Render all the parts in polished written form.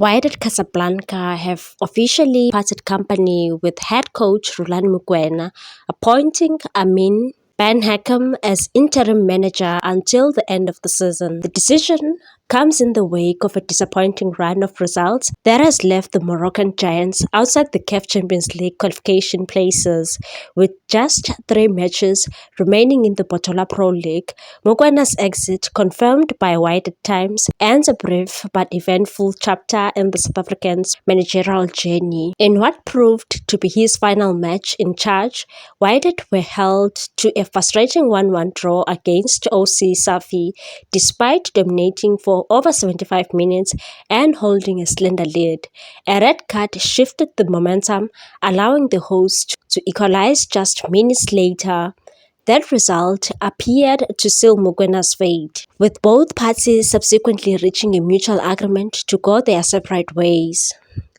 Wydad Casablanca have officially parted company with head coach Rulani Mokoena, appointing Amin Ben Hakim as interim manager until the end of the season. The decision comes in the wake of a disappointing run of results that has left the Moroccan Giants outside the CAF Champions League qualification places. With just 3 matches remaining in the Botola Pro League, Mokwena's exit, confirmed by Wydad Times, ends a brief but eventful chapter in the South African's managerial journey. In what proved to be his final match in charge, Wydad were held to a frustrating 1-1 draw against OC Safi, despite dominating for over 75 minutes and holding a slender lead. A red card shifted the momentum, allowing the host to equalize just minutes later. That result appeared to seal Mokwena's fate, with both parties subsequently reaching a mutual agreement to go their separate ways.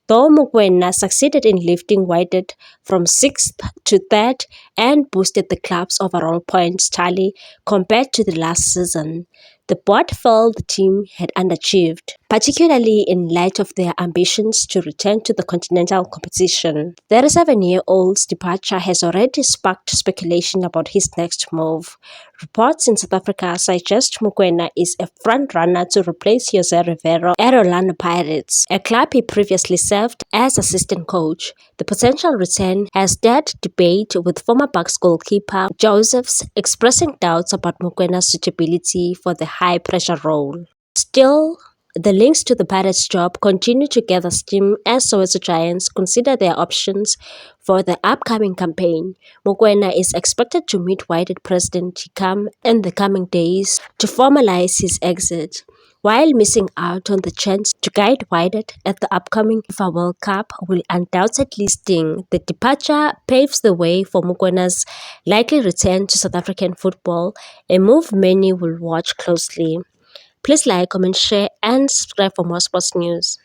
Though Mokoena succeeded in lifting Wydad from 6th to 3rd and boosted the club's overall points tally compared to the last season, the board felt the team had underachieved, particularly in light of their ambitions to return to the continental competition. The 37-year-old's departure has already sparked speculation about his next move. Reports in South Africa suggest Mokoena is a front-runner to replace Jose Rivero at Orlando Pirates, a club he previously served as assistant coach. The potential return has stirred debate, with former Bucks goalkeeper Josephs expressing doubts about Mokwena's suitability for the high-pressure role. Still, the links to the Pirates job continue to gather steam as Soweto Giants consider their options for the upcoming campaign. Mokoena is expected to meet Wydad president Hikam in the coming days to formalize his exit. While missing out on the chance to guide Wydad at the upcoming FIFA World Cup will undoubtedly sting, the departure paves the way for Mokwena's likely return to South African football, a move many will watch closely. Please like, comment, share, and subscribe for more sports news.